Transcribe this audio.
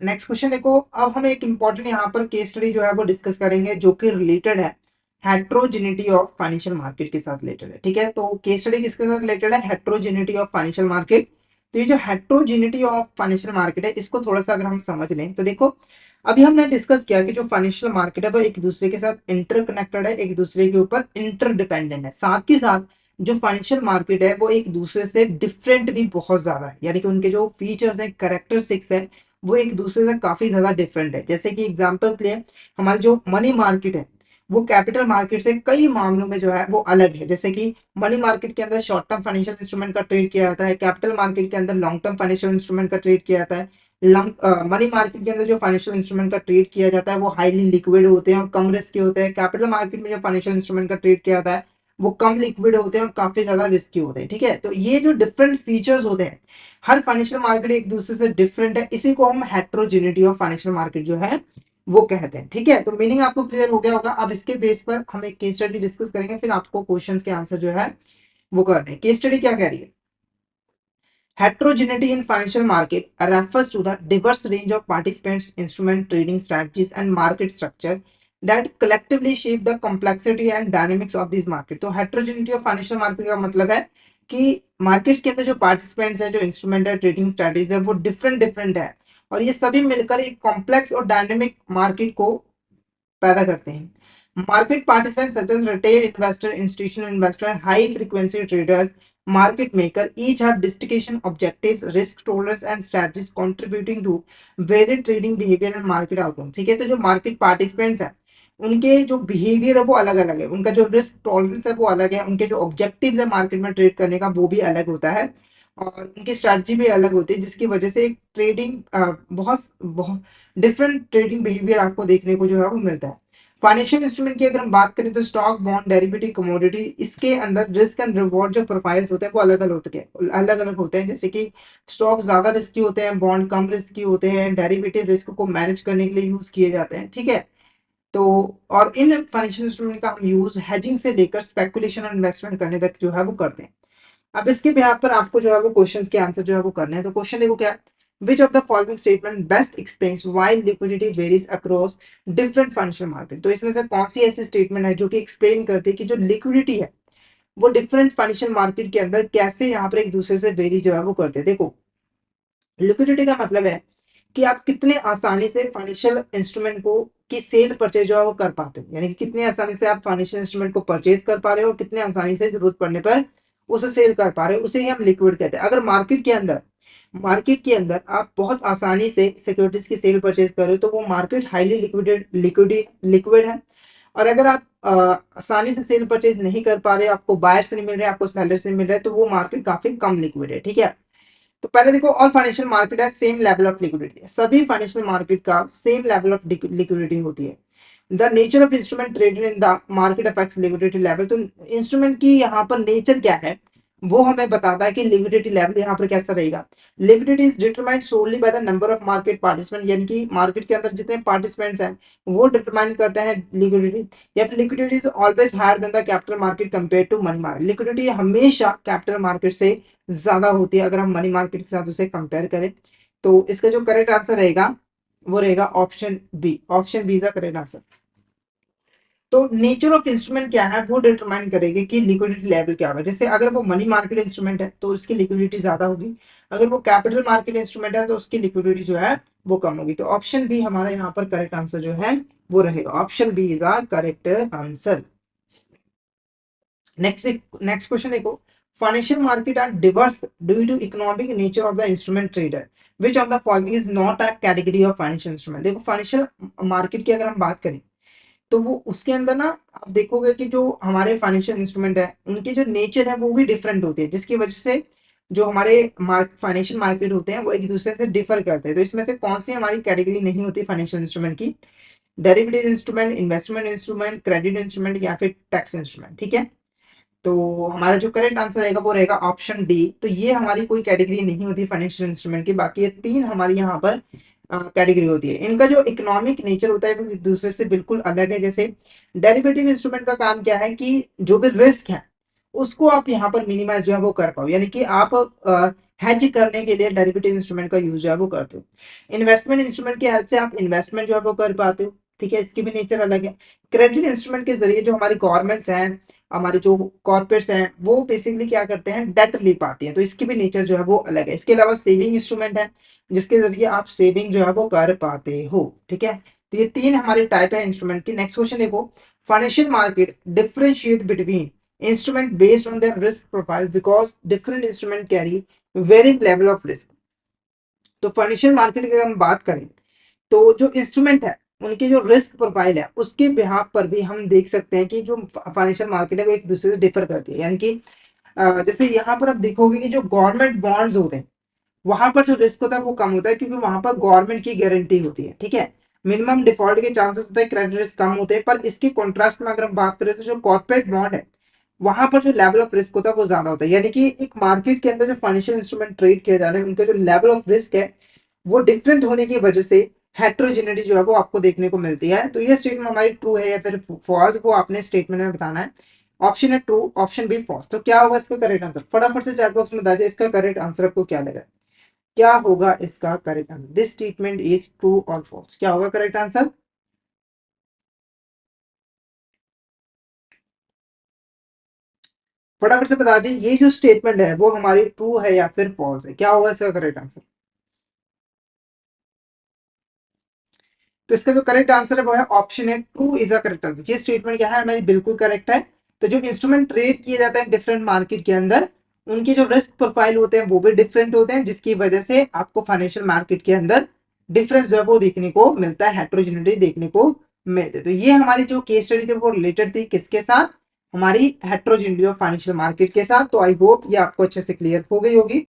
Next question देखो, अब हम एक इंपॉर्टेंट यहाँ पर केस स्टडी जो है वो डिस्कस करेंगे जो कि रिलेटेड है हेट्रोजेनिटी ऑफ फाइनेंशियल मार्केट के साथ रिलेटेड है। ठीक है, तो केस स्टडी किसके साथ रिलेटेड है? Heterogeneity of financial market. तो ये जो हेट्रोजेनिटी ऑफ फाइनेंशियल मार्केट है, इसको थोड़ा सा अगर हम समझ लें तो देखो, अभी हमने डिस्कस किया कि जो फाइनेंशियल मार्केट है वो एक दूसरे के साथ इंटरकनेक्टेड है, एक दूसरे के ऊपर इंटरडिपेंडेंट है। साथ ही साथ जो फाइनेंशियल मार्केट है वो एक दूसरे से डिफरेंट भी बहुत ज्यादा है, यानी कि उनके जो फीचर्स हैं, कैरेक्टरिस्टिक्स है, वो एक दूसरे से काफी ज्यादा डिफरेंट है। जैसे कि एग्जांपल के लिए हमारी जो मनी मार्केट है वो कैपिटल मार्केट से कई मामलों में जो है वो अलग है। जैसे कि मनी मार्केट के अंदर शॉर्ट टर्म फाइनेंशियल इंस्ट्रूमेंट का ट्रेड किया जाता है, कैपिटल मार्केट के अंदर लॉन्ग टर्म फाइनेंशियल इंस्ट्रूमेंट का ट्रेड किया जाता है। मनी मार्केट के अंदर जो फाइनेंशियल इंस्ट्रूमेंट का ट्रेड किया जाता है वो हाईली लिक्विड होते हैं और कम रिस्क के होते हैं। कैपिटल मार्केट में जो फाइनेंशियल इंस्ट्रूमेंट का ट्रेड किया जाता है वो कम लिक्विड होते हैं और काफी ज्यादा रिस्की होते हैं। ठीक है, तो ये जो डिफरेंट फीचर्स होते हैं, हर फाइनेंशियल मार्केट एक दूसरे से डिफरेंट है, इसी को हम हेट्रोजेनिटी ऑफ फाइनेंशियल मार्केट जो है वो कहते हैं। ठीक है, तो मीनिंग आपको क्लियर हो गया होगा। अब इसके बेस पर हम एक केस स्टडी डिस्कस करेंगे, फिर आपको क्वेश्चंस के आंसर जो है वो करने हैं। केस स्टडी क्या कह रही है? Heterogeneity in financial market refers to the diverse range of participants, instrument, trading strategies, and market structure that collectively shape the complexity and dynamics of these market. तो heterogeneity of financial market का मतलब है कि markets के अंदर जो participants है, जो इंस्ट्रूमेंट है, ट्रेडिंग स्ट्रेटजीज है, वो डिफरेंट डिफरेंट है और ये सभी मिलकर एक कॉम्प्लेक्स और डायनेमिक मार्केट को पैदा करते हैं। Market participants such as retail investor, institutional investor, high frequency traders, market maker each have distinct objectives, risk tolerance and strategies contributing to varied trading behavior and market outcome। ठीक है, तो जो market participants हैं उनके जो behaviour है वो अलग अलग है, उनका जो रिस्क टॉलरेंस है वो अलग है, उनके जो ऑब्जेक्टिव्स है मार्केट में ट्रेड करने का वो भी अलग होता है और उनकी स्ट्रैटेजी भी अलग होती है, जिसकी वजह से ट्रेडिंग बहुत बहुत डिफरेंट ट्रेडिंग बिहेवियर आपको देखने को जो है वो मिलता है। फाइनेंशियल इंस्ट्रूमेंट की अगर हम बात करें तो स्टॉक, बॉन्ड, डेरिवेटिव, कमोडिटी, इसके अंदर रिस्क एंड रिवॉर्ड जो प्रोफाइल्स होते हैं वो अलग अलग होते हैं। जैसे कि स्टॉक ज्यादा रिस्की होते हैं, बॉन्ड कम रिस्की होते हैं, डेरिवेटिव रिस्क को मैनेज करने के लिए यूज किए जाते हैं। ठीक है, तो और इन फाइनेंशियल इंस्ट्रूमेंट का हम यूज हेजिंग से लेकर स्पेकुलेशन और इन्वेस्टमेंट करने तक जो है वो करते हैं। अब इसके बिहाफ पर आपको जो है वो क्वेश्चंस के आंसर जो है वो करने हैं। तो क्वेश्चन देखो क्या है, विच of the following statement best explains why liquidity varies across different financial market. तो इसमें से कौन सी ऐसी स्टेटमेंट है जो कि एक्सप्लेन करती है कि जो लिक्विडिटी है वो डिफरेंट फाइनेंशियल मार्केट के अंदर कैसे यहाँ पर एक दूसरे से वेरी जो है वो करते हैं। देखो, लिक्विडिटी का मतलब है कि आप कितने आसानी से फाइनेंशियल इंस्ट्रूमेंट को की सेल परचेज जो है वो कर पाते हैं, यानी कि कितने आसानी से आप फाइनेंशियल इंस्ट्रूमेंट को परचेज कर पा रहे हो और कितने आसानी से जरूरत पड़ने पर उसे सेल कर पा रहे हो, उसे ही हम लिक्विड कहते हैं। अगर मार्केट के अंदर आप बहुत आसानी से सिक्योरिटीज की सेल परचेज कर रहे हो तो वो मार्केट हाईली लिक्विड है। और अगर आप आसानी से सेल परचेज नहीं कर पा रहे, आपको बायर से नहीं मिल रहे, आपको सेलर से मिल रहा है, तो वो मार्केट काफी कम लिक्विड है। ठीक है, तो पहले देखो, ऑल फाइनेंशियल मार्केट है सेम लेवल ऑफ लिक्विडिटी, सभी फाइनेंशियल मार्केट का सेम लेवल ऑफ लिक्विडिटी होती है। The nature of instrument traded in the market affects liquidity level. तो इंस्ट्रूमेंट की यहाँ पर नेचर क्या है वो हमें बताता है कि लिक्विडिटी लेवल यहाँ पर कैसा रहेगा। Liquidity is determined solely by the number of market participant, यानी कि मार्केट के अंदर जितने पार्टिसिपेंट्स हैं वो डिटरमाइन करते हैं लिक्विडिटी। या फिर liquidity is always higher than the capital market compare to money market. Liquidity हमेशा कैपिटल मार्केट से ज्यादा होती है अगर हम मनी मार्केट के साथ उसे कंपेयर करें। तो इसका जो करेक्ट आंसर रहेगा वो रहेगा option B. Option B is the correct answer. तो नेचर ऑफ इंस्ट्रूमेंट क्या है वो डिटरमाइन करेगी कि लिक्विडिटी लेवल क्या होगा। जैसे अगर वो मनी मार्केट इंस्ट्रूमेंट है तो उसकी लिक्विडिटी ज्यादा होगी, अगर वो कैपिटल मार्केट इंस्ट्रूमेंट है तो उसकी लिक्विडिटी जो है वो कम होगी। तो ऑप्शन बी हमारा यहाँ पर करेक्ट आंसर जो है वो रहेगा। Option B is our correct answer. Next next question देखो, financial market are diverse due to economic nature of the instrument trader, which of the following is not a category of financial instrument. देखो, financial market की अगर हम बात करें तो वो उसके अंदर ना आप देखोगे कि जो हमारे फाइनेंशियल इंस्ट्रूमेंट है उनके जो नेचर है वो भी डिफरेंट होती है, जिसकी वजह से जो हमारे फाइनेंशियल मार्केट होते हैं वो एक दूसरे से डिफर करते हैं। तो इसमें से कौन सी हमारी कैटेगरी नहीं होती फाइनेंशियल इंस्ट्रूमेंट की? Derivative instrument, investment instrument, credit instrument या फिर टैक्स इंस्ट्रूमेंट। ठीक है, तो हमारा जो करेक्ट आंसर रहेगा वो रहेगा ऑप्शन डी। तो ये हमारी कोई कैटेगरी नहीं होती फाइनेंशियल इंस्ट्रूमेंट की, बाकी ये तीन हमारी यहाँ पर कैटेगरी होती है। इनका जो इकोनॉमिक नेचर होता है वो एक दूसरे से बिल्कुल अलग है। जैसे डेरिवेटिव इंस्ट्रूमेंट का काम क्या है कि जो भी रिस्क है उसको आप यहाँ पर मिनिमाइज जो है वो कर पाओ, यानी कि आप हेज करने के लिए डेरिवेटिव इंस्ट्रूमेंट का यूज जो है वो करते हो। इन्वेस्टमेंट इंस्ट्रूमेंट की हेल्प से आप इन्वेस्टमेंट जो है वो कर पाते हो, ठीक है, इसकी भी नेचर अलग है। क्रेडिट इंस्ट्रूमेंट के जरिए जो हमारी गवर्नमेंट्स हैं, हमारे जो कॉर्पोरेट्स हैं, वो बेसिकली क्या करते हैं, डेट ले पाती हैं, तो इसकी भी नेचर जो है वो अलग है। इसके अलावा सेविंग इंस्ट्रूमेंट है, जिसके जरिए आप सेविंग जो है वो कर पाते हो, ठीक है। तो ये तीन हमारे टाइप है इंस्ट्रूमेंट की। नेक्स्ट क्वेश्चन देखो, financial market differentiate between instrument based on their risk profile because different instrument carry varying level of risk. तो फाइनेंशियल मार्केट की अगर हम बात करें, तो जो इंस्ट्रूमेंट है उनकी जो रिस्क प्रोफाइल है उसके बिहाफ पर भी हम देख सकते हैं कि जो फाइनेंशियल मार्केट है वो एक दूसरे से डिफर करती है। यानी कि जैसे यहाँ पर आप देखोगे कि जो गवर्नमेंट बॉन्ड्स होते हैं वहां पर जो रिस्क होता है वो कम होता है, क्योंकि वहां पर गवर्नमेंट की गारंटी होती है, ठीक है। मिनिमम डिफॉल्ट के चांसेस होते हैं, क्रेडिट रिस्क कम होते हैं। पर इसके कॉन्ट्रास्ट में अगर हम बात करें तो जो कॉर्पोरेट बॉन्ड है वहां पर जो लेवल ऑफ रिस्क होता है वो ज्यादा होता है। यानी कि एक मार्केट के अंदर जो फाइनेंशियल इंस्ट्रूमेंट ट्रेड किया जा रहा है उनका जो लेवल ऑफ रिस्क है वो डिफरेंट होने की वजह से हेट्रोजेनिटी जो है वो आपको देखने को मिलती है। तो ये स्टेटमेंट हमारी ट्रू है या फिर फॉल्स, वो आपने स्टेटमेंट में बताना है। ऑप्शन है ट्रू, ऑप्शन बी फॉल्स। तो क्या होगा इसका करेक्ट आंसर, फटाफट से चैट बॉक्स में बताइए इसका करेक्ट आंसर आपको क्या लगा, क्या होगा इसका correct answer. This statement is true और फॉल्स, क्या होगा करेक्ट आंसर। फटाफट से बता दीजिए ये जो स्टेटमेंट है वो हमारी ट्रू है या फिर फॉल्स है, क्या होगा इसका करेक्ट आंसर। तो इसका जो करेक्ट आंसर है वो है ऑप्शन है two is a correct answer. ये स्टेटमेंट क्या है हमारी बिल्कुल करेक्ट है। तो जो इंस्ट्रूमेंट ट्रेड किए जाते हैं डिफरेंट मार्केट के अंदर उनके जो रिस्क प्रोफाइल होते हैं वो भी डिफरेंट होते हैं, जिसकी वजह से आपको फाइनेंशियल मार्केट के अंदर डिफरेंस जो है वो देखने को मिलता है, हेट्रोजेनिटी देखने को मिलती है। तो ये हमारी जो केस स्टडी थी वो रिलेटेड थी किसके साथ, हमारी हेट्रोजेनिटी ऑफ फाइनेंशियल मार्केट के साथ। तो आई होप ये आपको अच्छे से क्लियर हो गई होगी।